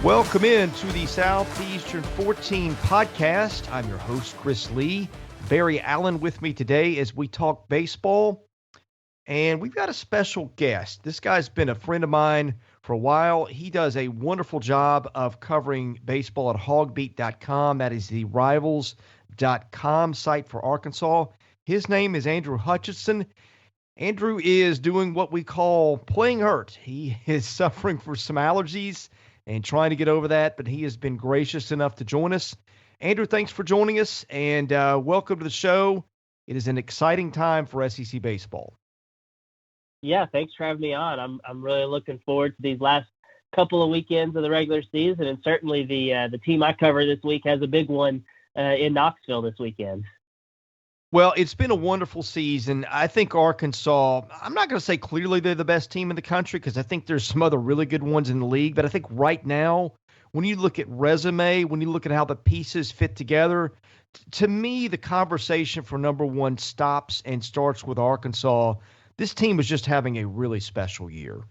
Welcome in to the Southeastern 14 podcast. I'm your host, Chris Lee. Barry Allen with me today as we talk baseball. And we've got a special guest. This guy's been a friend of mine for a while. He does a wonderful job of covering baseball at hogbeat.com. That is the rivals.com site for Arkansas. His name is Andrew Hutchinson. Andrew is doing what we call playing hurt. He is suffering from some allergies and trying to get over that, but he has been gracious enough to join us. Andrew, thanks for joining us, and welcome to the show. It is an exciting time for SEC baseball. Yeah, thanks for having me on. I'm really looking forward to these last couple of weekends of the regular season, and certainly the team I cover this week has a big one in Knoxville this weekend. Well, it's been a wonderful season. I think Arkansas, I'm not going to say clearly they're the best team in the country because I think there's some other really good ones in the league. But I think right now, when you look at resume, when you look at how the pieces fit together, to me, the conversation for number one stops and starts with Arkansas. This team is just having a really special year.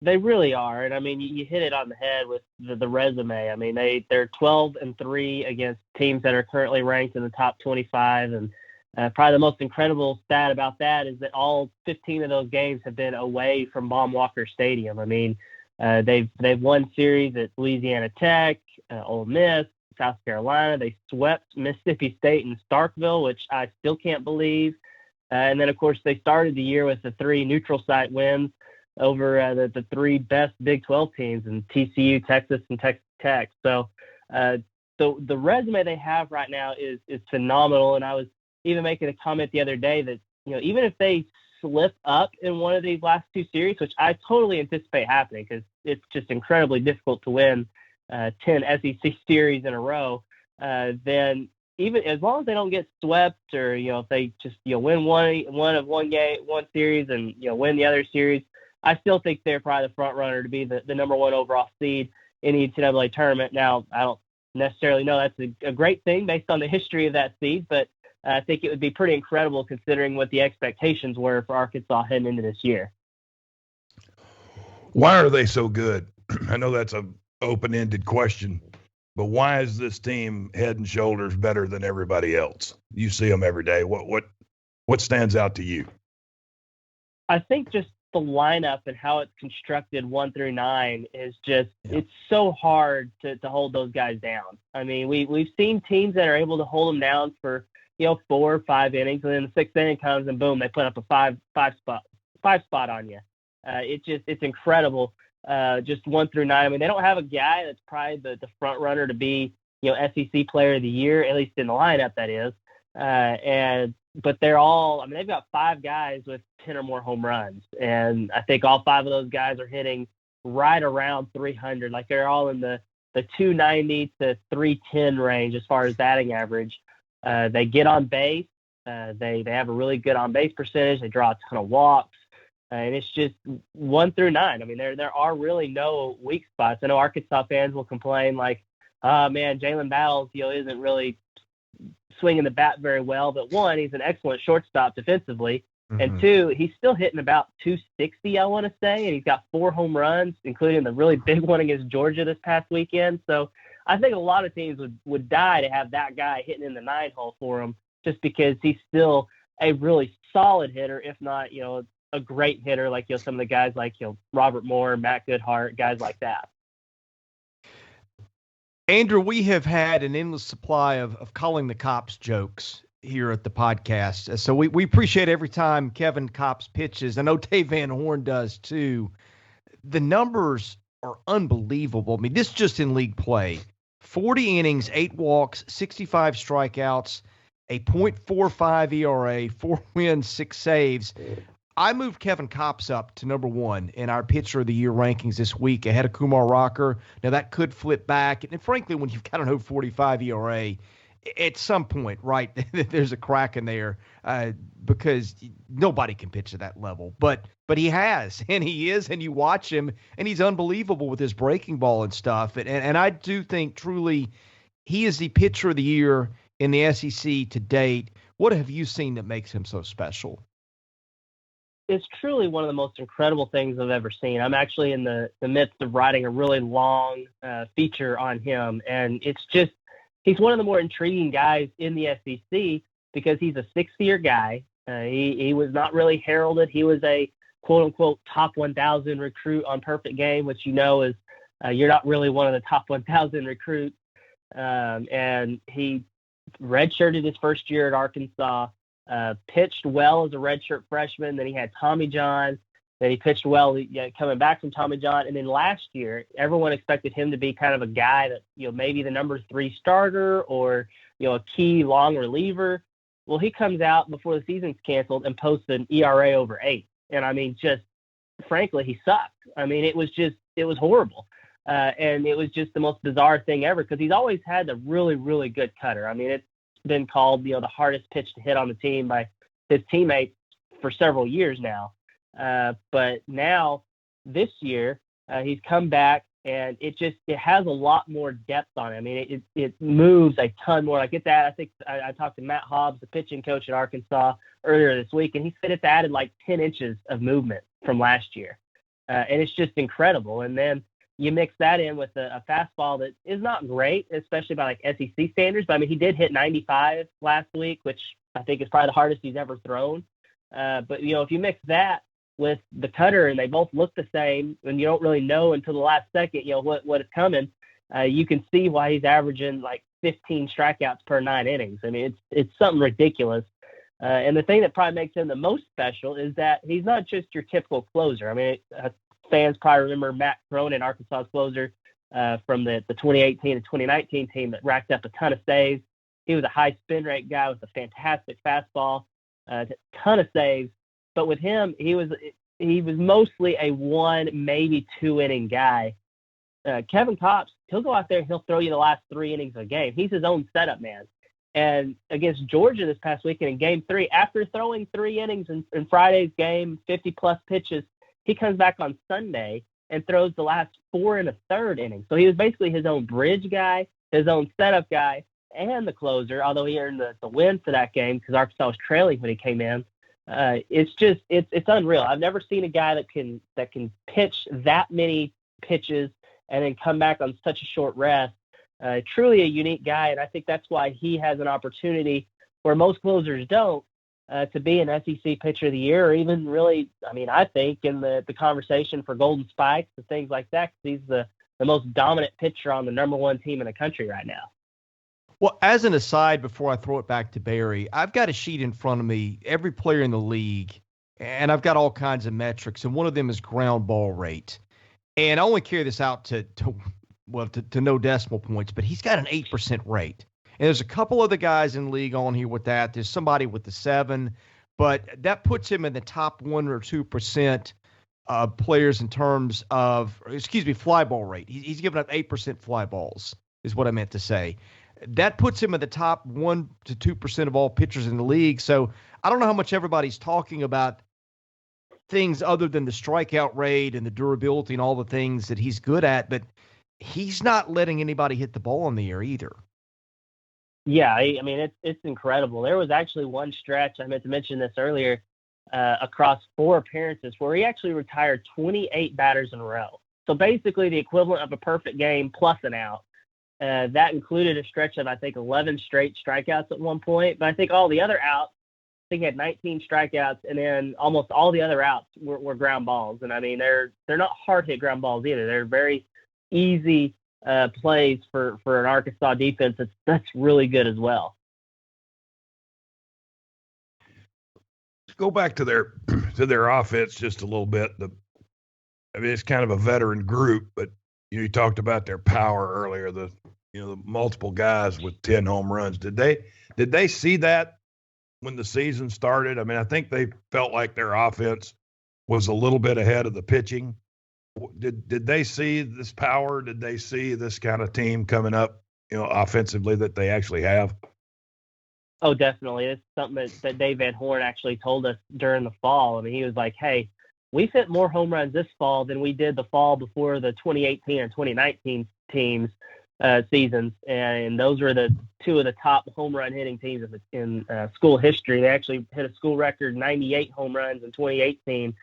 They really are. And I mean, you hit it on the head with the resume. I mean, they're 12-3 against teams that are currently ranked in the top 25. And probably the most incredible stat about that is that all 15 of those games have been away from Baum Walker Stadium. I mean, they've won series at Louisiana Tech, Ole Miss, South Carolina. They swept Mississippi State in Starkville, which I still can't believe. And then, of course, they started the year with the 3 neutral site wins over the 3 best Big 12 teams in TCU, Texas, and Texas Tech. So the resume they have right now is phenomenal. And I was even making a comment the other day that, you know, even if they slip up in one of these last 2 series, which I totally anticipate happening because it's just incredibly difficult to win 10 SEC series in a row, then even as long as they don't get swept or, you know, if they just, you know, win one series and, you know, win the other series, I still think they're probably the front runner to be the number 1 overall seed in the NCAA tournament. Now, I don't necessarily know that's a great thing based on the history of that seed, but I think it would be pretty incredible considering what the expectations were for Arkansas heading into this year. Why are they so good? I know that's an open-ended question, but why is this team head and shoulders better than everybody else? You see them every day. What stands out to you? I think just the lineup and how it's constructed 1 through 9 is just, It's so hard to hold those guys down. I mean, we've seen teams that are able to hold them down for, you know, 4 or 5 innings, and then the 6th inning comes and boom, they put up a five spot on you. It's incredible. Just 1 through 9. I mean, they don't have a guy that's probably the front runner to be, you know, SEC player of the year, at least in the lineup, that is. But they're all, I mean, they've got 5 guys with 10 or more home runs. And I think all 5 of those guys are hitting right around 300. Like they're all in the 290 to 310 range as far as batting average. They get on base. They have a really good on base percentage. They draw a ton of walks. And it's just 1 through 9. I mean, there are really no weak spots. I know Arkansas fans will complain like, oh man, Jalen Battles, you know, isn't really swinging the bat very well. But 1, he's an excellent shortstop defensively. Mm-hmm. And 2, he's still hitting about 260, I want to say. And he's got 4 home runs, including the really big one against Georgia this past weekend. So I think a lot of teams would die to have that guy hitting in the 9 hole for him just because he's still a really solid hitter, if not, you know, a great hitter like, you know, some of the guys like, you know, Robert Moore, Matt Goodhart, guys like that. Andrew, we have had an endless supply of calling the Kopps jokes here at the podcast. So we appreciate every time Kevin Kopps pitches. I know Dave Van Horn does too. The numbers are unbelievable. I mean, this just in league play. 40 innings, 8 walks, 65 strikeouts, a .45 ERA, 4 wins, 6 saves. I moved Kevin Kopps up to number 1 in our pitcher of the year rankings this week ahead of Kumar Rocker. Now that could flip back. And frankly, when you've got an 0.45 ERA, at some point, right, there's a crack in there because nobody can pitch at that level. But he has, and he is, and you watch him, and he's unbelievable with his breaking ball and stuff. And I do think truly he is the pitcher of the year in the SEC to date. What have you seen that makes him so special? it's truly one of the most incredible things I've ever seen. I'm actually in the midst of writing a really long feature on him, and it's just he's one of the more intriguing guys in the SEC because he's a sixth-year guy. He was not really heralded. He was a quote-unquote top 1,000 recruit on Perfect Game, which is you're not really one of the top 1,000 recruits. And he redshirted his first year at Arkansas, pitched well as a redshirt freshman. Then he had Tommy John. Then he pitched well coming back from Tommy John. And then last year, everyone expected him to be kind of a guy that, maybe the number 3 starter or, a key long reliever. Well, he comes out before the season's canceled and posts an ERA over 8. And I mean, just frankly, he sucked. I mean, it was horrible. And it was just the most bizarre thing ever because he's always had a really, really good cutter. I mean, it's been called, the hardest pitch to hit on the team by his teammates for several years now. But now this year, he's come back and it has a lot more depth on it. I mean, it moves a ton more. Like I think I talked to Matt Hobbs, the pitching coach at Arkansas, earlier this week, and he said it's added like 10 inches of movement from last year. And it's just incredible. And then you mix that in with a fastball that is not great, especially by like SEC standards. But I mean, he did hit 95 last week, which I think is probably the hardest he's ever thrown. But if you mix that with the cutter and they both look the same and you don't really know until the last second, what is coming, you can see why he's averaging like 15 strikeouts per 9 innings. I mean, it's something ridiculous. And the thing that probably makes him the most special is that he's not just your typical closer. I mean, fans probably remember Matt Cronin, Arkansas's closer, from the 2018 and 2019 team that racked up a ton of saves. He was a high spin rate guy with a fantastic fastball, a ton of saves. But with him, he was mostly a 1, maybe 2 inning guy. Kevin Kopps, he'll go out there and he'll throw you the last 3 innings of a game. He's his own setup man. And against Georgia this past weekend in Game 3, after throwing 3 innings in Friday's game, 50-plus pitches, he comes back on Sunday and throws the last 4 1/3 innings. So he was basically his own bridge guy, his own setup guy, and the closer, although he earned the win for that game because Arkansas was trailing when he came in. It's unreal. I've never seen a guy that can pitch that many pitches and then come back on such a short rest. Truly a unique guy, and I think that's why he has an opportunity where most closers don't to be an SEC Pitcher of the Year, or even really, I mean, I think in the conversation for Golden Spikes and things like that, 'cause he's the most dominant pitcher on the number 1 team in the country right now. Well, as an aside, before I throw it back to Barry, I've got a sheet in front of me, every player in the league, and I've got all kinds of metrics, and one of them is ground ball rate. And I only carry this out to no decimal points, but he's got an 8% rate. And there's a couple of the guys in the league on here with that. There's somebody with the 7, but that puts him in the top 1 or 2% of players in terms of, fly ball rate. He's given up 8% fly balls, is what I meant to say. That puts him in the top 1 to 2% of all pitchers in the league. So I don't know how much everybody's talking about things other than the strikeout rate and the durability and all the things that he's good at, but he's not letting anybody hit the ball in the air either. Yeah, I mean, it's incredible. There was actually one stretch, I meant to mention this earlier, across 4 appearances where he actually retired 28 batters in a row. So basically the equivalent of a perfect game plus an out. That included a stretch of, I think, 11 straight strikeouts at one point. But I think all the other outs, I think he had 19 strikeouts, and then almost all the other outs were ground balls. And, I mean, they're not hard-hit ground balls either. They're very easy plays for an Arkansas defense that's really good as well. Let's go back to their offense just a little bit. I mean, it's kind of a veteran group, but you talked about their power earlier. The multiple guys with 10 home runs. Did they see that when the season started? I mean, I think they felt like their offense was a little bit ahead of the pitching. Did they see this power? Did they see this kind of team coming up, offensively that they actually have? Oh, definitely. It's something that Dave Van Horn actually told us during the fall. I mean, he was like, hey, we've hit more home runs this fall than we did the fall before the 2018 and 2019 teams. seasons, and those were the two of the top home run hitting teams in school history. They actually hit a school record 98 home runs in 2018,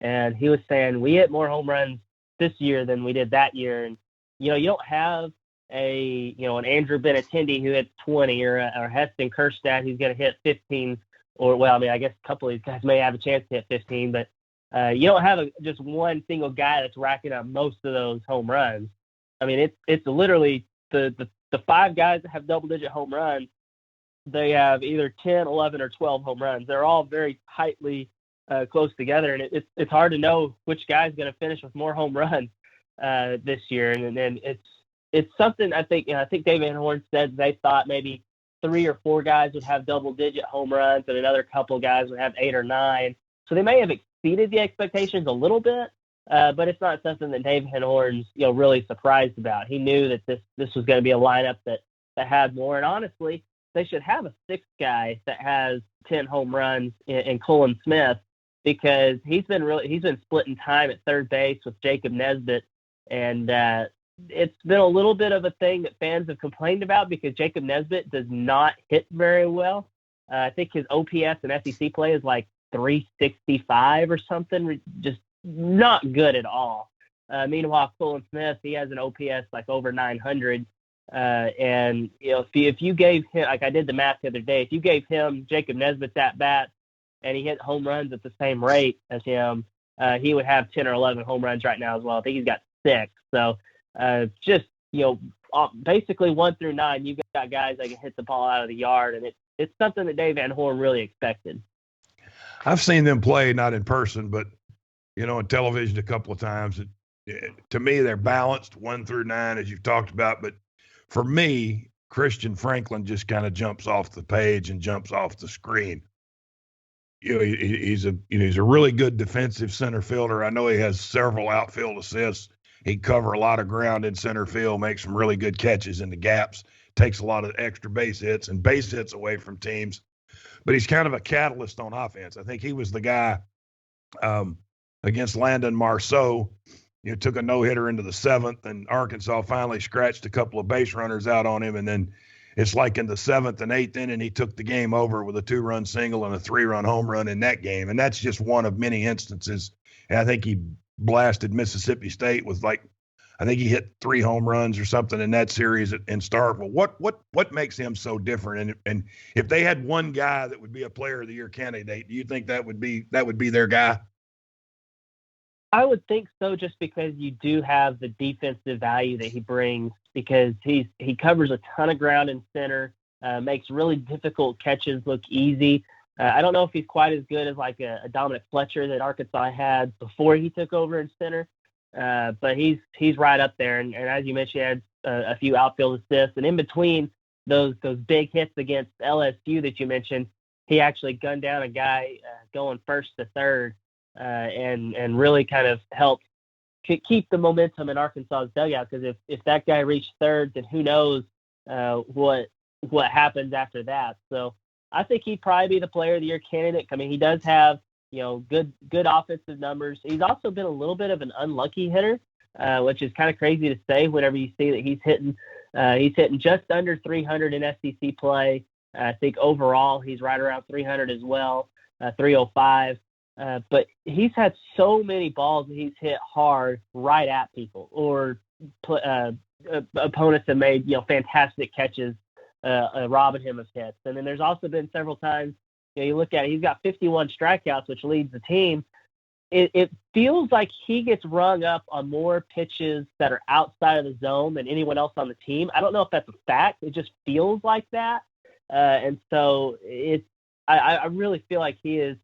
and he was saying we hit more home runs this year than we did that year. And you don't have an Andrew Benintendi who hits 20 or Heston Kjerstad who's going to hit 15, I guess a couple of these guys may have a chance to hit 15, but you don't have just one single guy that's racking up most of those home runs. I mean, it's literally the five guys that have double-digit home runs, they have either 10, 11, or 12 home runs. They're all very tightly close together, and it's hard to know which guy's going to finish with more home runs this year. And then it's something I think Dave Van Horn said they thought maybe 3 or 4 guys would have double-digit home runs, and another couple guys would have 8 or 9. So they may have exceeded the expectations a little bit. But it's not something that Dave Van Horn's really surprised about. He knew that this was going to be a lineup that had more. And honestly, they should have a 6th guy that has 10 home runs in Colin Smith, because he's been splitting time at third base with Jacob Nesbitt, and it's been a little bit of a thing that fans have complained about because Jacob Nesbitt does not hit very well. I think his OPS and SEC play is like 365 or something, just not good at all. Meanwhile, Colin Smith, he has an OPS like over 900. And if you gave him, like I did the math the other day, if you gave him Jacob Nesbitt's at bat and he hit home runs at the same rate as him, he would have 10 or 11 home runs right now as well. I think he's got 6. So basically 1 through 9, you've got guys that can hit the ball out of the yard, and it's something that Dave Van Horn really expected. I've seen them play, not in person, but on television a couple of times. To me, they're balanced 1 through 9, as you've talked about. But for me, Christian Franklin just kind of jumps off the page and jumps off the screen. He's a really good defensive center fielder. I know he has several outfield assists. He can cover a lot of ground in center field, makes some really good catches in the gaps, takes a lot of extra base hits and base hits away from teams. But he's kind of a catalyst on offense. I think he was the guy against Landon Marceau, took a no-hitter into the 7th, and Arkansas finally scratched a couple of base runners out on him. And then it's like in the 7th and 8th inning, he took the game over with a 2-run single and a 3-run home run in that game. And that's just one of many instances. And I think he blasted Mississippi State with I think he hit 3 home runs or something in that series in Starkville. What makes him so different? And if they had one guy that would be a Player of the Year candidate, do you think that would be their guy? I would think so, just because you do have the defensive value that he brings, because he covers a ton of ground in center, makes really difficult catches look easy. I don't know if he's quite as good as like a Dominic Fletcher that Arkansas had before he took over in center, but he's right up there. And as you mentioned, he had a few outfield assists, and in between those big hits against LSU that you mentioned, he actually gunned down a guy going first to third. And really kind of helped keep the momentum in Arkansas's dugout, because if that guy reached third, then who knows what happens after that. So I think he'd probably be the Player of the Year candidate. I mean, he does have good offensive numbers. He's also been a little bit of an unlucky hitter, which is kind of crazy to say whenever you see that he's hitting just under 300 in SEC play. I think overall he's right around 300 as well, 305. But he's had so many balls that he's hit hard right at people, or opponents have made fantastic catches, robbing him of hits. And then there's also been several times, you look at it, he's got 51 strikeouts, which leads the team. It feels like he gets rung up on more pitches that are outside of the zone than anyone else on the team. I don't know if that's a fact. It just feels like that. And so I really feel like he is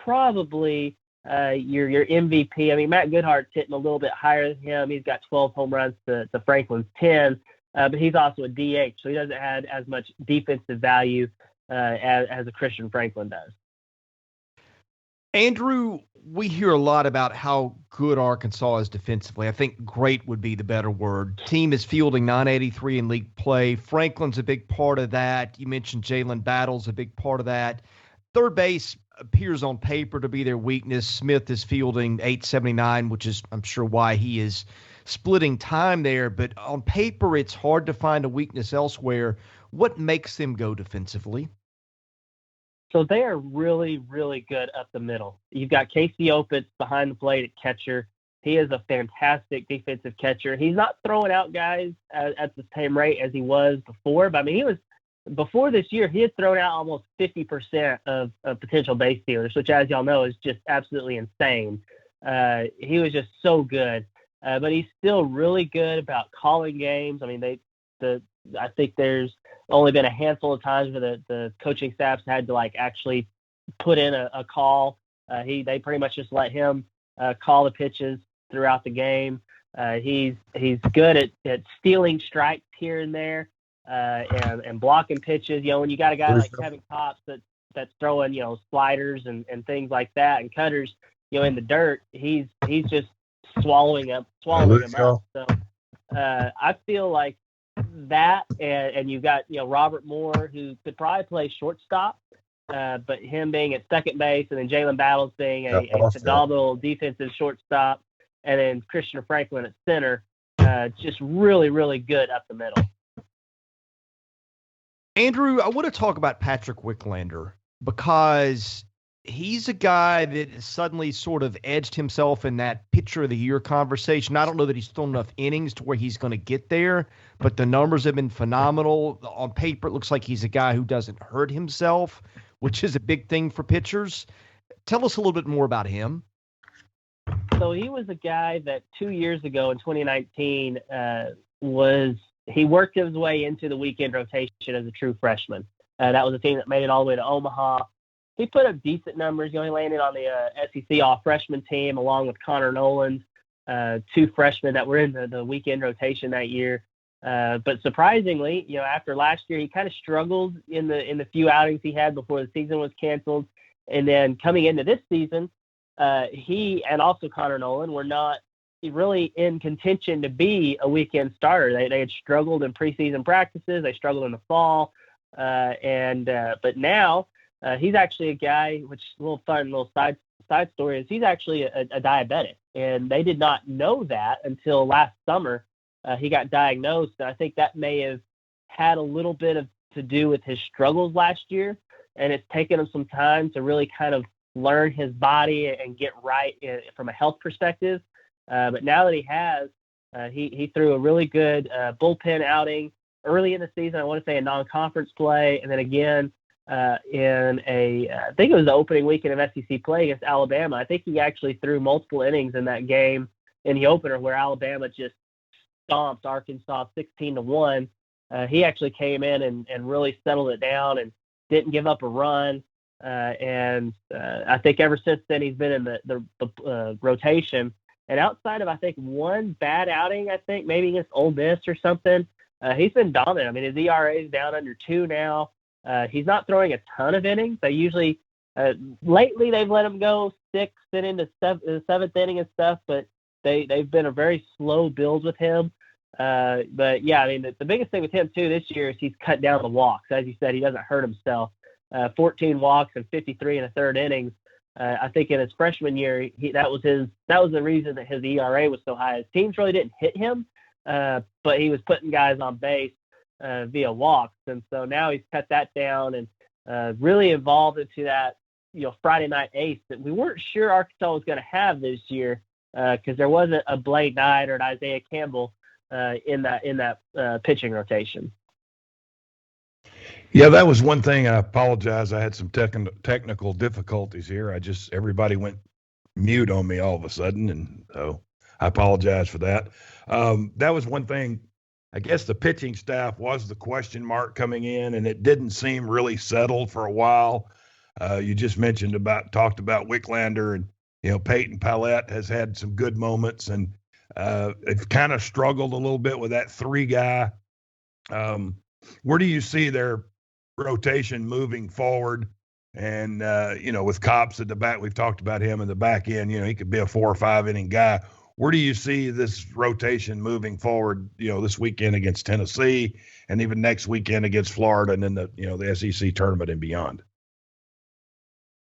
probably your MVP. I mean, Matt Goodhart's hitting a little bit higher than him. He's got 12 home runs to Franklin's 10, but he's also a DH, so he doesn't have as much defensive value as a Christian Franklin does. Andrew, we hear a lot about how good Arkansas is defensively. I think great would be the better word. Team is fielding 983 in league play. Franklin's a big part of that. You mentioned Jalen Battle's a big part of that. Third base appears on paper to be their weakness. Smith is fielding 879, which is, I'm sure, why he is splitting time there, but on paper, it's hard to find a weakness elsewhere. What makes them go defensively? So they are really, really good up the middle. You've got Casey Opitz behind the plate at catcher. He is a fantastic defensive catcher. He's not throwing out guys at the same rate as he was before, but I mean, before this year, he had thrown out almost 50% of potential base stealers, which, as y'all know, is just absolutely insane. He was just so good, but he's still really good about calling games. I mean, I think there's only been a handful of times where the coaching staffs had to like actually put in a call. They pretty much just let him call the pitches throughout the game. He's good at stealing strikes here and there. And blocking pitches, when you got a guy like Kevin Kopps that's throwing, sliders and things like that and cutters, in the dirt, he's just swallowing them up. So I feel like that, and you got, Robert Moore, who could probably play shortstop, but him being at second base, and then Jalen Battles being a phenomenal defensive shortstop, and then Christian Franklin at center, just really, really good up the middle. Andrew, I want to talk about Patrick Wicklander because he's a guy that suddenly sort of edged himself in that pitcher of the year conversation. I don't know that he's thrown enough innings to where he's going to get there, but the numbers have been phenomenal. On paper, it looks like he's a guy who doesn't hurt himself, which is a big thing for pitchers. Tell us a little bit more about him. So he was a guy that 2 years ago in 2019 he worked his way into the weekend rotation as a true freshman. That was a team that made it all the way to Omaha. He put up decent numbers. He landed on the SEC all-freshman team along with Connor Noland, two freshmen that were in the weekend rotation that year. But surprisingly, after last year, he kind of struggled in the few outings he had before the season was canceled. And then coming into this season, he and also Connor Noland were not really in contention to be a weekend starter. They had struggled in preseason practices. They struggled in the fall. But now he's actually a guy, which is a little side story, is he's actually a diabetic. And they did not know that until last summer. He got diagnosed. And I think that may have had a little bit to do with his struggles last year. And it's taken him some time to really kind of learn his body and get right from a health perspective. But now that he has, he threw a really good bullpen outing early in the season. I want to say a non-conference play, and then again in I think it was the opening weekend of SEC play against Alabama. I think he actually threw multiple innings in that game in the opener where Alabama just stomped Arkansas 16-1. He actually came in and really settled it down and didn't give up a run. And I think ever since then he's been in the rotation. And outside of, I think, one bad outing, I think maybe against Ole Miss or something, he's been dominant. I mean, his ERA is down under 2 now. He's not throwing a ton of innings. They usually, lately, they've let him go 6 and into the 7th inning and stuff, but they've been a very slow build with him. But, yeah, I mean, the biggest thing with him, too, this year is he's cut down the walks. As you said, he doesn't hurt himself. 14 walks and 53 in the 3rd innings. I think in his freshman year, that was the reason that his ERA was so high. His teams really didn't hit him, but he was putting guys on base via walks, and so now he's cut that down and really evolved into that Friday night ace that we weren't sure Arkansas was going to have this year because there wasn't a Blade Knight or an Isaiah Campbell in that pitching rotation. Yeah, that was one thing. I apologize. I had some technical difficulties here. Everybody went mute on me all of a sudden, and so I apologize for that. That was one thing. I guess the pitching staff was the question mark coming in, and it didn't seem really settled for a while. You just talked about Wicklander, and Peyton Pallette has had some good moments, and they've kind of struggled a little bit with that 3 guy. Where do you see their rotation moving forward? And, with Kopps at the back, we've talked about him in the back end, he could be a 4 or 5 inning guy. Where do you see this rotation moving forward, this weekend against Tennessee and even next weekend against Florida and then the SEC tournament and beyond?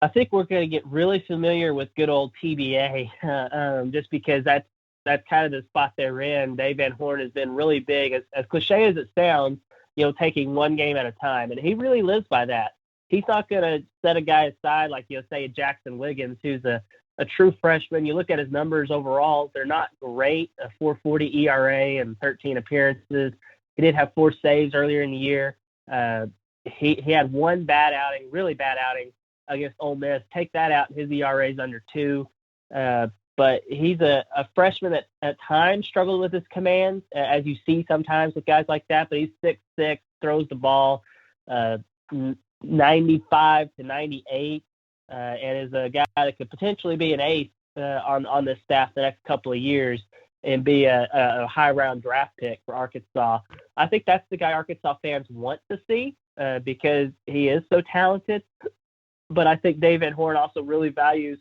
I think we're going to get really familiar with good old TBA just because that's kind of the spot they're in. Dave Van Horn has been really big, as cliche as it sounds, taking one game at a time. And he really lives by that. He's not going to set a guy aside like, say, Jackson Wiggins, who's a true freshman. You look at his numbers overall, they're not great, a 4.40 ERA and 13 appearances. He did have 4 saves earlier in the year. He had one bad outing, really bad outing against Ole Miss. Take that out, his ERA is under 2. But he's a freshman that at times struggled with his command, as you see sometimes with guys like that. But he's 6'6", throws the ball 95 to 98, and is a guy that could potentially be an ace on this staff the next couple of years and be a high-round draft pick for Arkansas. I think that's the guy Arkansas fans want to see because he is so talented. But I think Dave Van Horn also really values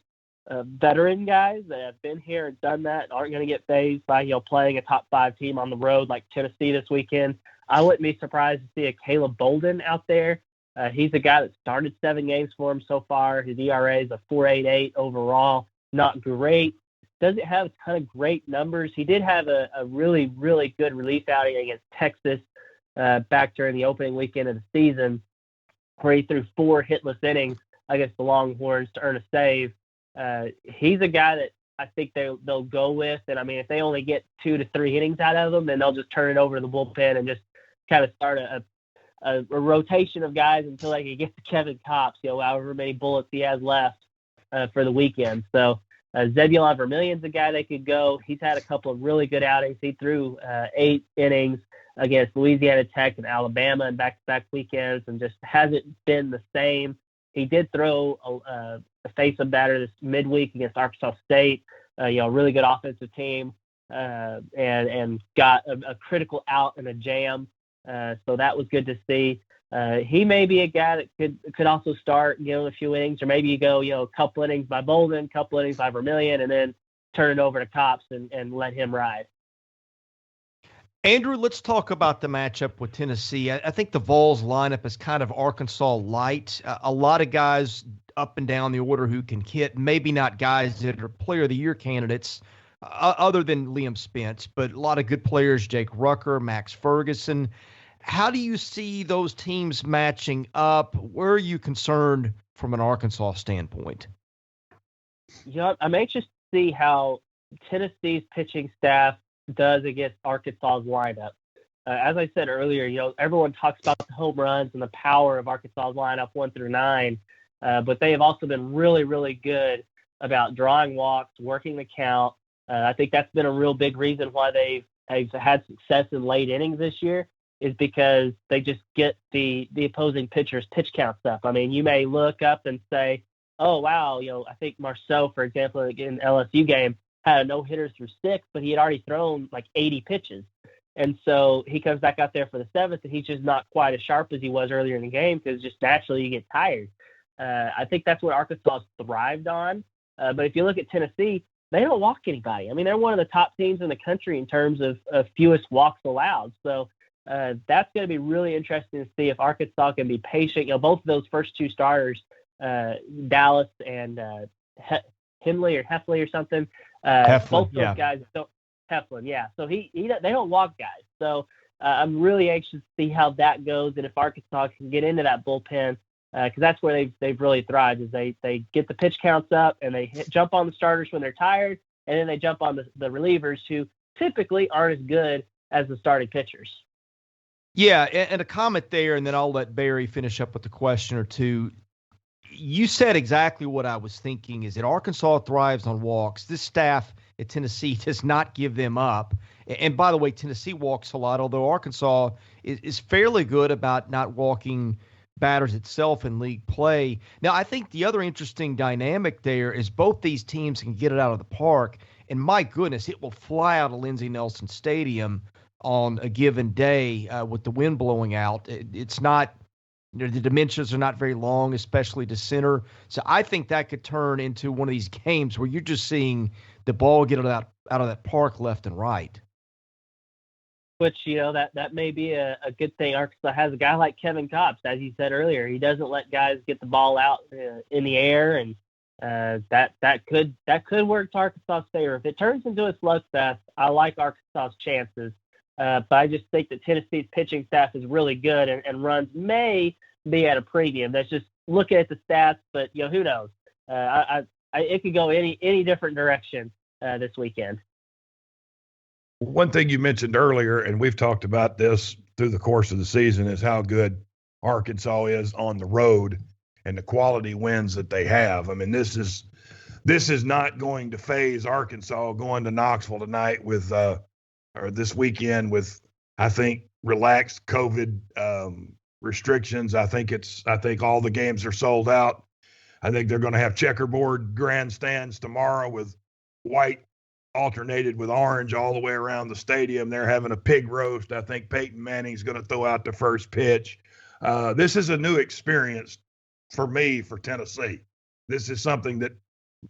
veteran guys that have been here and done that and aren't going to get fazed by playing a top 5 team on the road like Tennessee this weekend. I wouldn't be surprised to see a Caleb Bolden out there. He's a guy that started 7 games for him so far. His ERA is a 4.88 overall. Not great. Doesn't have a ton of great numbers. He did have a really, really good relief outing against Texas back during the opening weekend of the season, where he threw 4 hitless innings against the Longhorns to earn a save. He's a guy that I think they'll go with. And, I mean, if they only get 2 to 3 innings out of him, then they'll just turn it over to the bullpen and just kind of start a rotation of guys until they can get to Kevin Kopps, however many bullets he has left for the weekend. So Zebulon Vermillion's a guy they could go. He's had a couple of really good outings. He threw 8 innings against Louisiana Tech and Alabama in back-to-back weekends and just hasn't been the same. He did throw a face-up batter this midweek against Arkansas State, a really good offensive team, and got a critical out in a jam. So that was good to see. He may be a guy that could also start, a few innings, or maybe you go, a couple innings by Bolden, a couple innings by Vermillion, and then turn it over to Kopps and let him ride. Andrew, let's talk about the matchup with Tennessee. I think the Vols lineup is kind of Arkansas light. A lot of guys up and down the order who can hit, maybe not guys that are player of the year candidates other than Liam Spence, but a lot of good players, Jake Rucker, Max Ferguson. How do you see those teams matching up? Where are you concerned from an Arkansas standpoint? I'm anxious to see how Tennessee's pitching staff does against Arkansas's lineup. As I said earlier, everyone talks about the home runs and the power of Arkansas's lineup 1 through 9, but they have also been really, really good about drawing walks, working the count. I think that's been a real big reason why they've had success in late innings this year, is because they just get the opposing pitcher's pitch counts up. I mean, you may look up and say, oh, wow, I think Marceau, for example, in the LSU game, had a no-hitter through 6, but he had already thrown like 80 pitches. And so he comes back out there for the 7th, and he's just not quite as sharp as he was earlier in the game because just naturally you get tired. I think that's what Arkansas thrived on. But if you look at Tennessee, they don't walk anybody. I mean, they're one of the top teams in the country in terms of fewest walks allowed. So that's going to be really interesting to see if Arkansas can be patient. Both of those first 2 starters, Dallas and Heffley or something, Heflin, both those guys don't. Heflin, yeah. So they don't walk guys. So I'm really anxious to see how that goes, and if Arkansas can get into that bullpen, because that's where they've really thrived. Is they get the pitch counts up and they jump on the starters when they're tired, and then they jump on the relievers who typically aren't as good as the starting pitchers. Yeah, and a comment there, and then I'll let Barry finish up with a question or two. You said exactly what I was thinking, is that Arkansas thrives on walks. This staff at Tennessee does not give them up. And by the way, Tennessee walks a lot, although Arkansas is fairly good about not walking batters itself in league play. Now, I think the other interesting dynamic there is both these teams can get it out of the park, and my goodness, it will fly out of Lindsey Nelson Stadium on a given day with the wind blowing out. It's not, the dimensions are not very long, especially to center. So I think that could turn into one of these games where you're just seeing the ball get out of that park left and right. Which, that may be a good thing. Arkansas has a guy like Kevin Kopps, as you said earlier. He doesn't let guys get the ball out in the air, and that could work to Arkansas's favor. If it turns into a slugfest, I like Arkansas's chances. But I just think that Tennessee's pitching staff is really good, and runs may be at a premium. That's just looking at the stats, but who knows? It could go any different direction this weekend. One thing you mentioned earlier, and we've talked about this through the course of the season, is how good Arkansas is on the road and the quality wins that they have. I mean, this is not going to phase Arkansas going to Knoxville tonight with or this weekend with, I think, relaxed COVID restrictions. I think all the games are sold out. I think they're going to have checkerboard grandstands tomorrow with white alternated with orange all the way around the stadium. They're having a pig roast. I think Peyton Manning's going to throw out the first pitch. This is a new experience for me for Tennessee. This is something that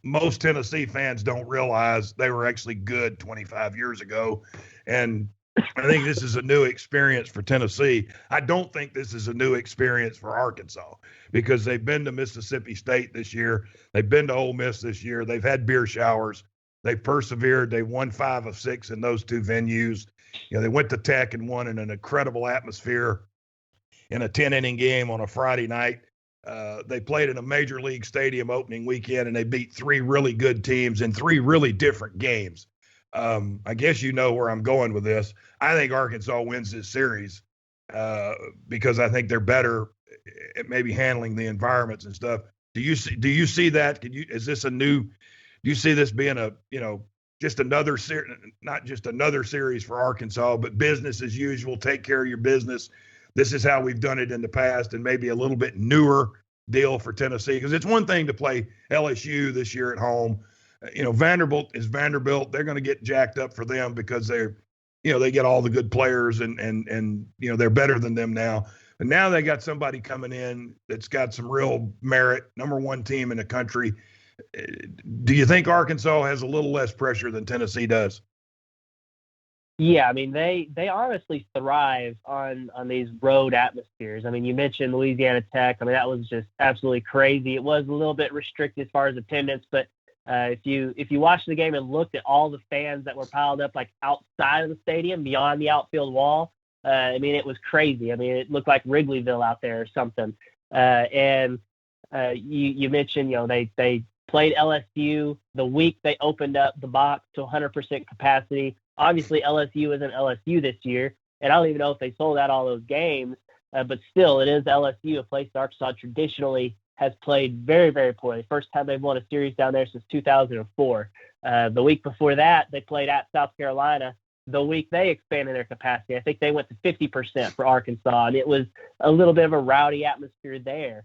most Tennessee fans don't realize they were actually good 25 years ago. And I think this is a new experience for Tennessee. I don't think this is a new experience for Arkansas because they've been to Mississippi State this year. They've been to Ole Miss this year. They've had beer showers. They persevered. They won 5 of 6 in those 2 venues. They went to Tech and won in an incredible atmosphere in a 10-inning game on a Friday night. They played in a major league stadium opening weekend, and they beat 3 really good teams in 3 really different games. I guess you know where I'm going with this. I think Arkansas wins this series because I think they're better at maybe handling the environments and stuff. Do you see that? Do you see this being just another series, not just another series for Arkansas, but business as usual, take care of your business? This is how we've done it in the past, and maybe a little bit newer deal for Tennessee, because it's one thing to play LSU this year at home. Vanderbilt is Vanderbilt. They're going to get jacked up for them because they get all the good players and they're better than them now. And now they got somebody coming in that's got some real merit, number 1 team in the country. Do you think Arkansas has a little less pressure than Tennessee does? Yeah, I mean, they honestly thrive on these road atmospheres. I mean, you mentioned Louisiana Tech. I mean, that was just absolutely crazy. It was a little bit restricted as far as attendance, but if you watched the game and looked at all the fans that were piled up like outside of the stadium, beyond the outfield wall, I mean, it was crazy. I mean, it looked like Wrigleyville out there or something. And you mentioned, they played LSU the week they opened up the box to 100% capacity. Obviously, LSU isn't LSU this year, and I don't even know if they sold out all those games, but still, it is LSU, a place Arkansas traditionally has played very, very poorly. First time they've won a series down there since 2004. The week before that, they played at South Carolina. The week they expanded their capacity, I think they went to 50% for Arkansas, and it was a little bit of a rowdy atmosphere there.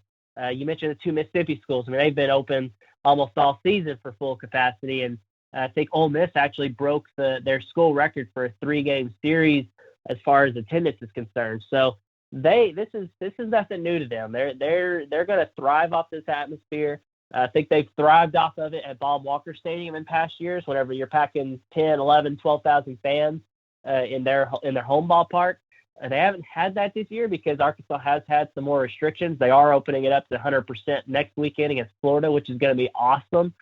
You mentioned the 2 Mississippi schools. I mean, they've been open almost all season for full capacity, and I think Ole Miss actually broke their school record for a 3-game series as far as attendance is concerned. So this is nothing new to them. They're going to thrive off this atmosphere. I think they've thrived off of it at Bob Walker Stadium in past years. Whenever you're packing 10, 11, 12,000 fans in their home ballpark, they haven't had that this year because Arkansas has had some more restrictions. They are opening it up to 100% next weekend against Florida, which is going to be awesome.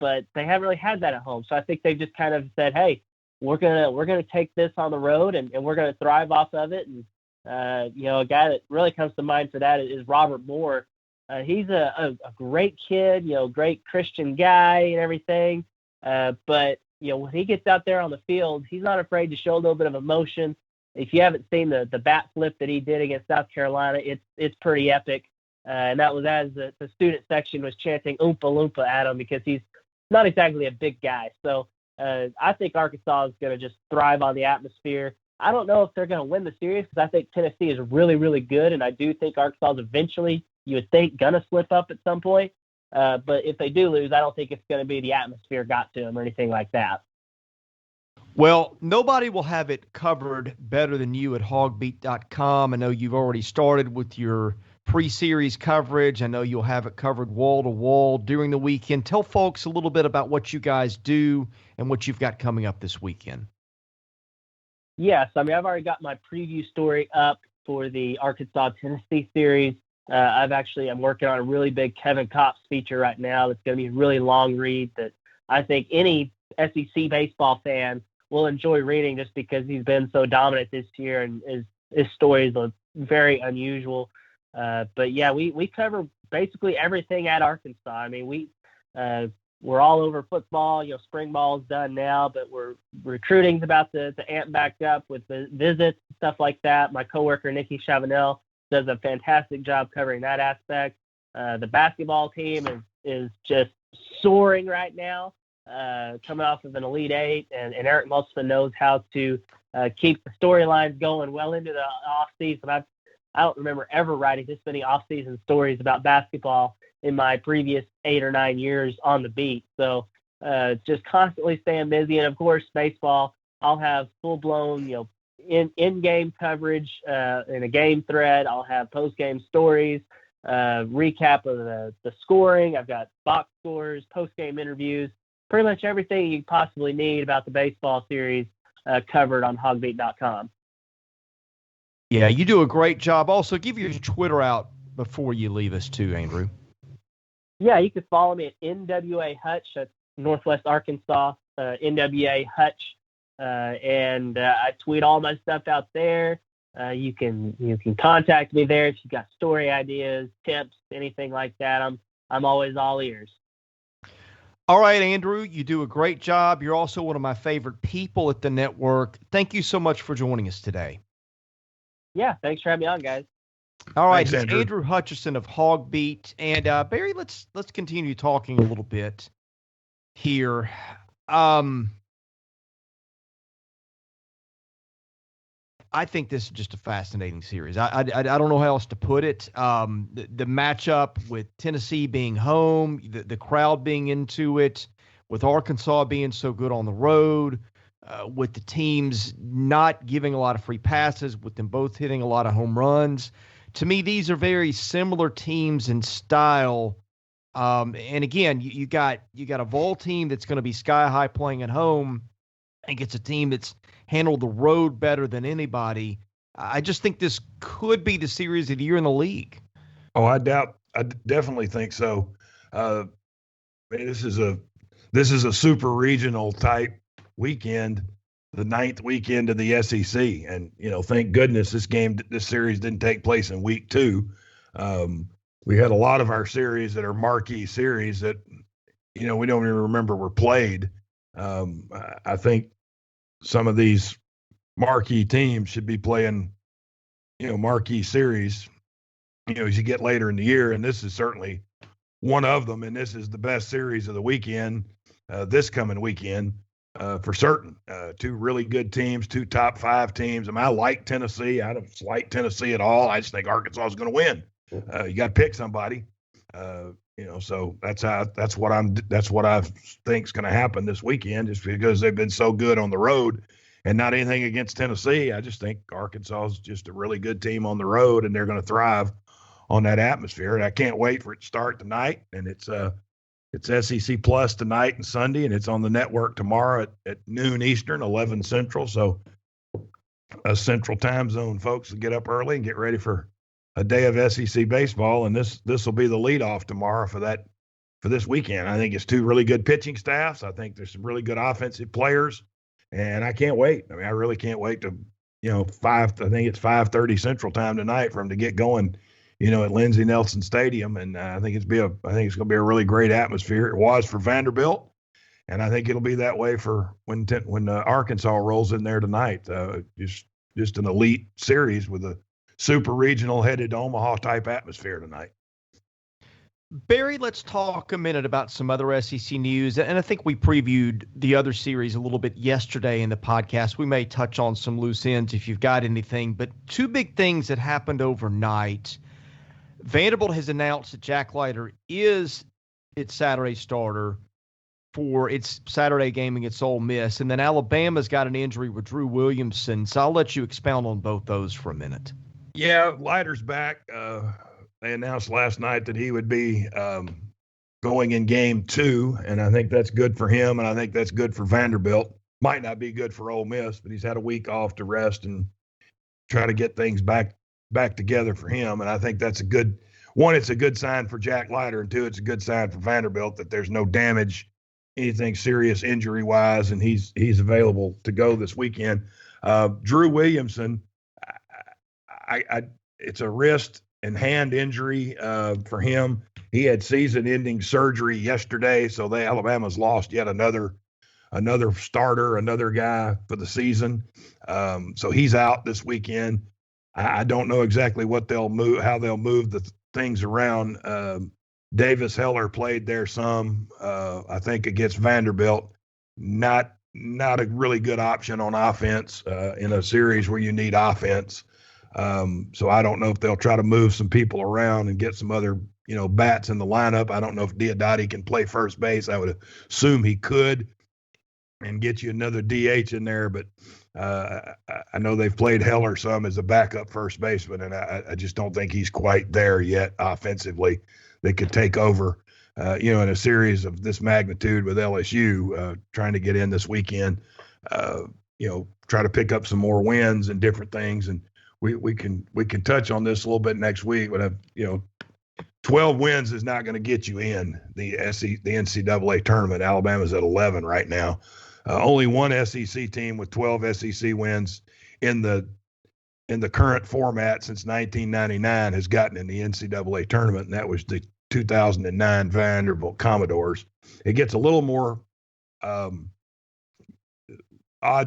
But they haven't really had that at home. So I think they've just kind of said, hey, we're gonna take this on the road and we're gonna thrive off of it. And a guy that really comes to mind for that is Robert Moore. He's a great kid, great Christian guy and everything. But when he gets out there on the field, he's not afraid to show a little bit of emotion. If you haven't seen the bat flip that he did against South Carolina, it's pretty epic. And that was as the student section was chanting Oompa Loompa at him because he's not exactly a big guy. So I think Arkansas is going to just thrive on the atmosphere. I don't know if they're going to win the series because I think Tennessee is really, really good. And I do think Arkansas is eventually, you would think, going to slip up at some point. But if they do lose, I don't think it's going to be the atmosphere got to them or anything like that. Well, nobody will have it covered better than you at hogbeat.com. I know you've already started with your pre-series coverage. I know you'll have it covered wall to wall during the weekend. Tell folks a little bit about what you guys do and what you've got coming up this weekend. Yes, I mean, I've already got my preview story up for the Arkansas-Tennessee series. I'm working on a really big Kevin Kopps feature right now that's going to be a really long read that I think any SEC baseball fan will enjoy reading just because he's been so dominant this year and his stories are very unusual. But yeah, we cover basically everything at Arkansas. I mean, we're all over football. Spring ball's done now, but recruiting's about to amp back up with the visits and stuff like that. My coworker Nikki Chavanel does a fantastic job covering that aspect. The basketball team is just soaring right now, coming off of an Elite Eight, and Eric Musselman knows how to keep the storylines going well into the off season. I don't remember ever writing this many off-season stories about basketball in my previous 8 or 9 years on the beat. So just constantly staying busy. And, of course, baseball, I'll have full-blown, in-game coverage in a game thread. I'll have post-game stories, recap of the scoring. I've got box scores, post-game interviews, pretty much everything you possibly need about the baseball series covered on hogbeat.com. Yeah, you do a great job. Also, give your Twitter out before you leave us too, Andrew. Yeah, you can follow me at NWA Hutch. That's Northwest Arkansas, NWA Hutch. And I tweet all my stuff out there. You can contact me there if you've got story ideas, tips, anything like that. I'm always all ears. All right, Andrew, you do a great job. You're also one of my favorite people at the network. Thank you so much for joining us today. Yeah, thanks for having me on, guys. All right, thanks, Andrew Hutchinson of Hog Beat. And Barry, let's continue talking a little bit here. I think this is just a fascinating series. I don't know how else to put it. The matchup with Tennessee being home, the crowd being into it, with Arkansas being so good on the road, with the teams not giving a lot of free passes, with them both hitting a lot of home runs. To me, these are very similar teams in style. And again, you got a Vol team that's going to be sky high playing at home, and gets a team that's handled the road better than anybody. I just think this could be the series of the year in the league. Oh, I definitely think so. This is a super regional type weekend, the 9th weekend of the SEC. And, thank goodness this series didn't take place in week 2. We had a lot of our series that are marquee series that, we don't even remember were played. I think some of these marquee teams should be playing, marquee series, as you get later in the year. And this is certainly one of them. And this is the best series of the weekend, this coming weekend. For certain. 2 really good teams, 2 top 5 teams. I like Tennessee. I don't like Tennessee at all. I just think Arkansas is going to win. You got to pick somebody. So that's what I think is going to happen this weekend, just because they've been so good on the road, and not anything against Tennessee. I just think Arkansas is just a really good team on the road, and they're going to thrive on that atmosphere. And I can't wait for it to start tonight. And it's SEC Plus tonight and Sunday, and it's on the network tomorrow at noon Eastern, 11 Central. So a Central time zone folks will get up early and get ready for a day of SEC baseball. And this will be the leadoff tomorrow for this weekend. I think it's 2 really good pitching staffs. I think there's some really good offensive players, and I can't wait. I really can't wait to, I think it's 5:30 Central time tonight for them to get going, at Lindsey Nelson Stadium. And I think it's going to be a really great atmosphere. It was for Vanderbilt, and I think it'll be that way for when Arkansas rolls in there tonight. Just an elite series with a super regional headed Omaha type atmosphere tonight. Barry, let's talk a minute about some other SEC news. And I think we previewed the other series a little bit yesterday in the podcast. We may touch on some loose ends if you've got anything, but 2 big things that happened overnight. Vanderbilt has announced that Jack Leiter is its Saturday starter for its Saturday game against Ole Miss. And then Alabama's got an injury with Drew Williamson. So I'll let you expound on both those for a minute. Yeah, Leiter's back. They announced last night that he would be going in game 2, and I think that's good for him, and I think that's good for Vanderbilt. Might not be good for Ole Miss, but he's had a week off to rest and try to get things back together for him, and I think that's a good one, it's a good sign for Jack Leiter, and two, it's a good sign for Vanderbilt that there's no damage, anything serious injury wise, and he's available to go this weekend. Drew Williamson, it's a wrist and hand injury for him. He had season-ending surgery yesterday, so Alabama's lost yet another starter, another guy for the season. So he's out this weekend. I don't know exactly how they'll move the things around. Davis Heller played there some, I think, against Vanderbilt. Not a really good option on offense in a series where you need offense. So I don't know if they'll try to move some people around and get some other, bats in the lineup. I don't know if Diodati can play first base. I would assume he could, and get you another DH in there. But I know they've played Heller some as a backup first baseman, and I just don't think he's quite there yet offensively. They could take over, in a series of this magnitude with LSU, trying to get in this weekend, try to pick up some more wins and different things. And we can touch on this a little bit next week, but 12 wins is not going to get you in the NCAA tournament. Alabama's at 11 right now. Only one SEC team with 12 SEC wins in the current format since 1999 has gotten in the NCAA tournament, and that was the 2009 Vanderbilt Commodores. It gets a little more odds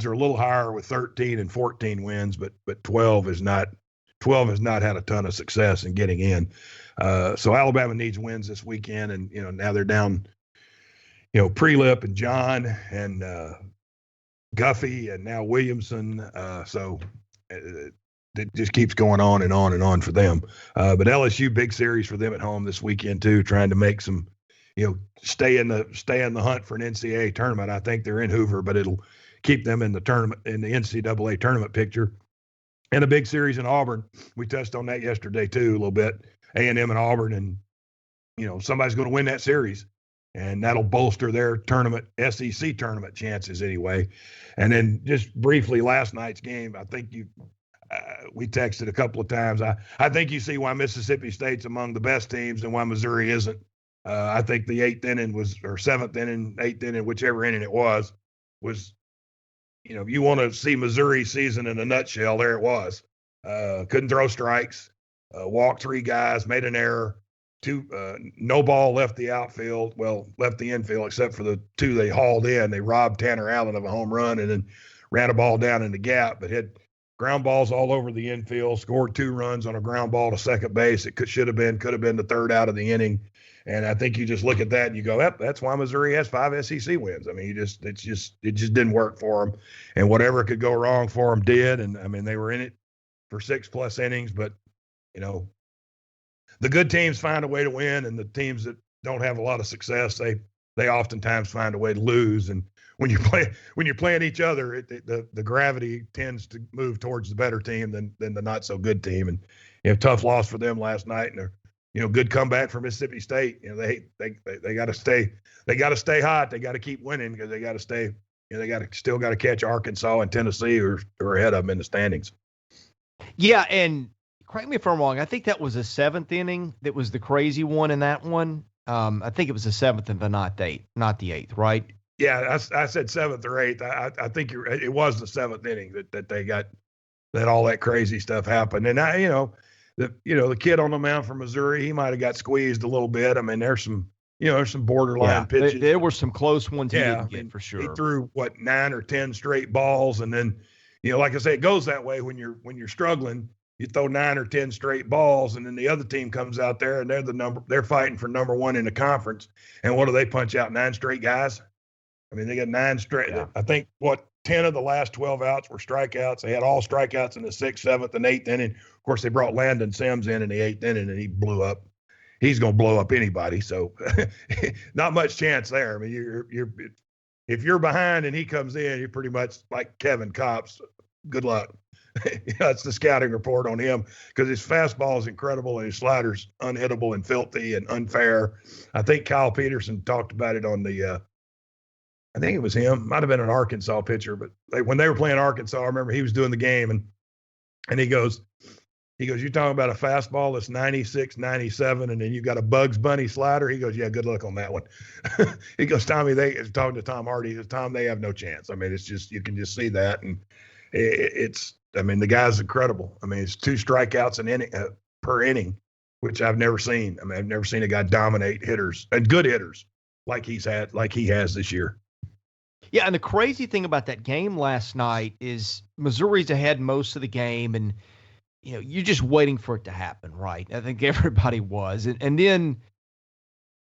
are a little higher with 13 and 14 wins, but 12 has not had a ton of success in getting in. So Alabama needs wins this weekend, and now they're down Prelip and John and Guffey and now Williamson. So it just keeps going on and on and on for them. But LSU, big series for them at home this weekend too, trying to make some, stay in the hunt for an NCAA tournament. I think they're in Hoover, but it'll keep them in the tournament, in the NCAA tournament picture. And a big series in Auburn. We touched on that yesterday too a little bit. A&M and Auburn, and somebody's going to win that series, and that'll bolster their SEC tournament chances anyway. And then just briefly, last night's game, I think we texted a couple of times. I think you see why Mississippi State's among the best teams and why Missouri isn't. I think the eighth inning or seventh inning, eighth inning, whichever inning it was, if you want to see Missouri season in a nutshell, there it was. Couldn't throw strikes, walked three guys, made an error. No ball left the outfield. Well, left the infield except for the two they hauled in. They robbed Tanner Allen of a home run and then ran a ball down in the gap, but had ground balls all over the infield, scored 2 runs on a ground ball to second base. It could have been the third out of the inning. And I think you just look at that and you go, yep, that's why Missouri has 5 SEC wins. I mean, it just didn't work for them, and whatever could go wrong for them did. And I mean, they were in it for 6+ innings, but the good teams find a way to win, and the teams that don't have a lot of success, they oftentimes find a way to lose. And when you're playing each other, the gravity tends to move towards the better team than the not so good team. And tough loss for them last night, and good comeback for Mississippi State. They got to stay hot. They got to keep winning because they got to stay. Still got to catch Arkansas and Tennessee who are ahead of them in the standings. Yeah, and correct me if I'm wrong. I think that was a 7th inning that was the crazy one in that one. I think it was the 7th and not the 8th, right? Yeah, I said 7th or 8th. I think it was the 7th inning that they got that all that crazy stuff happened. And the kid on the mound for Missouri, he might have got squeezed a little bit. I mean, there's some borderline pitches. There were some close ones he didn't get for sure. He threw 9 or 10 straight balls, and then like I say, it goes that way when you're struggling. You throw 9 or 10 straight balls, and then the other team comes out there and they're fighting for number 1 in the conference. And what do they punch out? 9 straight guys? I mean, they got 9 straight. Yeah. I think 10 of the last 12 outs were strikeouts. They had all strikeouts in the 6th, 7th, and 8th inning. Of course, they brought Landon Sims in the 8th inning, and he blew up. He's going to blow up anybody. So not much chance there. I mean, if you're behind and he comes in, you're pretty much like Kevin Kopps. Good luck. That's the scouting report on him, because his fastball is incredible and his slider's unhittable and filthy and unfair. I think Kyle Peterson talked about it on I think it was him. Might have been an Arkansas pitcher, but when they were playing Arkansas, I remember he was doing the game and he goes, He goes, you're talking about a fastball that's 96, 97, and then you got a Bugs Bunny slider. He goes, yeah, good luck on that one. He goes, Tommy, talking to Tom Hardy, he goes, Tom, they have no chance. I mean, it's just, you can just see that. And the guy's incredible. I mean, it's 2 strikeouts an inning, per inning, which I've never seen. I mean, I've never seen a guy dominate hitters and good hitters like he has this year. Yeah, and the crazy thing about that game last night is Missouri's ahead most of the game, and you're just waiting for it to happen, right? I think everybody was. And then,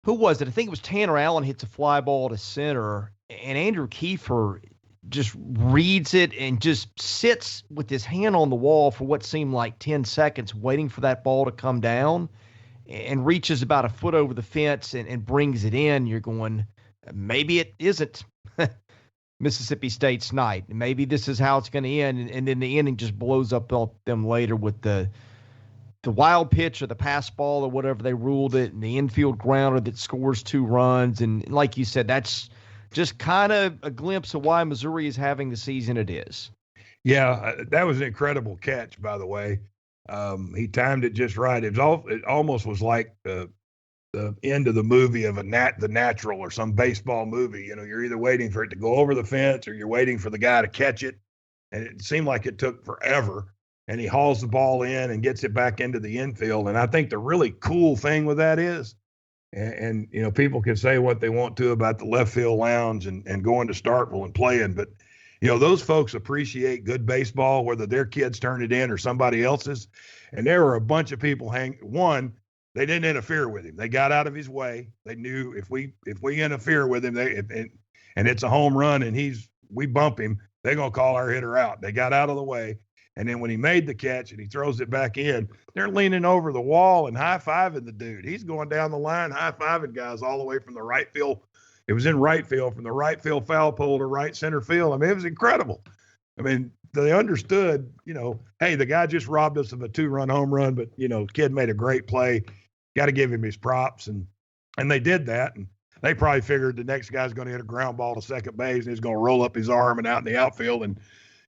who was it? I think it was Tanner Allen hits a fly ball to center, and Andrew Kiefer just reads it and just sits with his hand on the wall for what seemed like 10 seconds, waiting for that ball to come down, and reaches about a foot over the fence and brings it in. You're going, maybe it isn't Mississippi State's night. Maybe this is how it's going to end, and then the inning just blows up them later with the wild pitch or the pass ball or whatever they ruled it, and the infield grounder that scores 2 runs. And like you said, that's just kind of a glimpse of why Missouri is having the season it is. Yeah, that was an incredible catch, by the way. He timed it just right. It almost was like the end of the movie of The Natural or some baseball movie. You're either waiting for it to go over the fence or you're waiting for the guy to catch it. And it seemed like it took forever. And he hauls the ball in and gets it back into the infield. And I think the really cool thing with that is, and people can say what they want to about the left field lounge and going to Starkville and playing, but those folks appreciate good baseball, whether their kids turn it in or somebody else's. And there were a bunch of people they didn't interfere with him. They got out of his way. They knew if we interfere with him, and it's a home run and we bump him, they're going to call our hitter out. They got out of the way. And then when he made the catch and he throws it back in, they're leaning over the wall and high-fiving the dude. He's going down the line, high-fiving guys all the way from the right field. It was in right field, from the right field foul pole to right center field. I mean, it was incredible. I mean, they understood, hey, the guy just robbed us of a 2-run home run, but, kid made a great play. Got to give him his props. And they did that. And they probably figured the next guy's going to hit a ground ball to second base and he's going to roll up his arm and out in the outfield. And,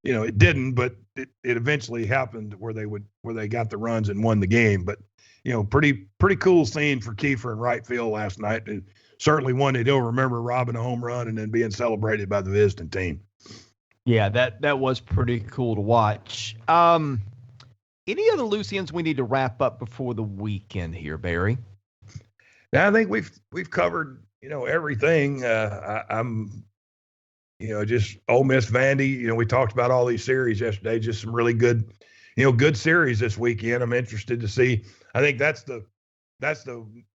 it didn't, but it eventually happened where they got the runs and won the game. But, pretty cool scene for Kiefer in right field last night. And certainly one that he'll remember, robbing a home run and then being celebrated by the visiting team. Yeah, that was pretty cool to watch. Any other loose ends we need to wrap up before the weekend here, Barry? Now, I think we've covered, everything. I'm just Ole Miss Vandy. We talked about all these series yesterday, just some really good, good series this weekend. I'm interested to see. I think that's the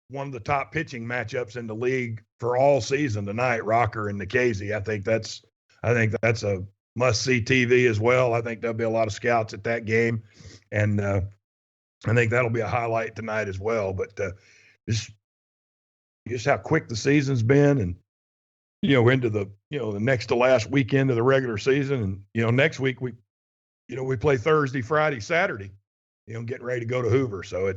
one of the top pitching matchups in the league for all season tonight, Rocker and Nikhazy. I think that's a must-see TV as well. I think there'll be a lot of scouts at that game. And I think that'll be a highlight tonight as well. But just how quick the season's been, and into the the next to last weekend of the regular season, and next week we play Thursday, Friday, Saturday, getting ready to go to Hoover. So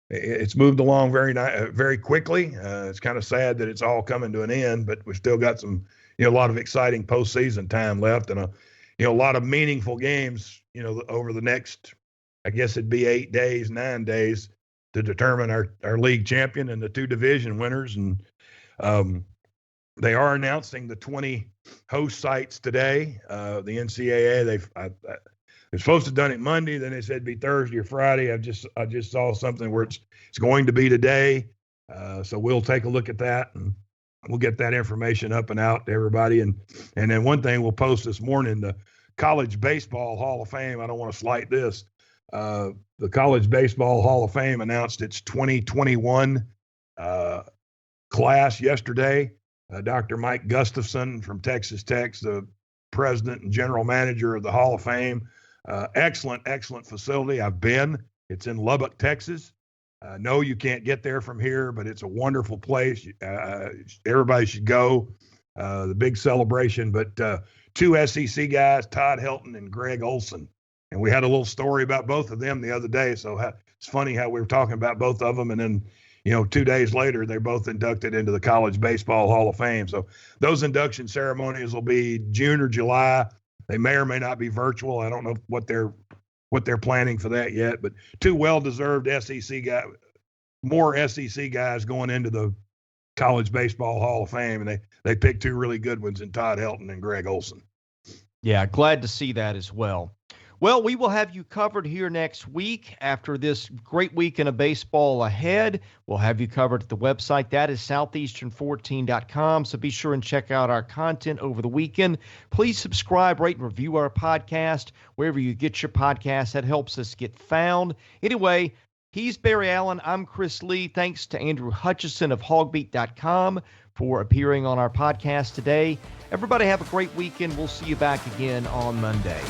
it's moved along very quickly. It's kind of sad that it's all coming to an end, but we've still got some a lot of exciting postseason time left, and a lot of meaningful games over the next, I guess it'd be 9 days to determine our league champion and the 2 division winners. And they are announcing the 20 host sites today. The NCAA, they're supposed to have done it Monday. Then they said it'd be Thursday or Friday. I just saw something where it's going to be today. So we'll take a look at that, and we'll get that information up and out to everybody. And then one thing we'll post this morning, the College Baseball Hall of Fame. I don't want to slight this. The College Baseball Hall of Fame announced its 2021 class yesterday. Dr. Mike Gustafson from Texas Tech, the president and general manager of the Hall of Fame. Excellent facility. I've been. It's in Lubbock, Texas. No, you can't get there from here, but it's a wonderful place. Everybody should go. The big celebration. But 2 SEC guys, Todd Helton and Greg Olson. And we had a little story about both of them the other day. So it's funny how we were talking about both of them. And then, 2 days later, they're both inducted into the College Baseball Hall of Fame. So those induction ceremonies will be June or July. They may or may not be virtual. I don't know what their what they're planning for that yet. But two well-deserved SEC guys, more SEC guys going into the College Baseball Hall of Fame, and they picked two really good ones in Todd Helton and Greg Olson. Yeah, glad to see that as well. Well, we will have you covered here next week. After this great weekend of baseball ahead, we'll have you covered at the website. That is southeastern14.com, so be sure and check out our content over the weekend. Please subscribe, rate, and review our podcast wherever you get your podcasts. That helps us get found. Anyway, he's Barry Allen. I'm Chris Lee. Thanks to Andrew Hutchinson of hogbeat.com for appearing on our podcast today. Everybody have a great weekend. We'll see you back again on Monday.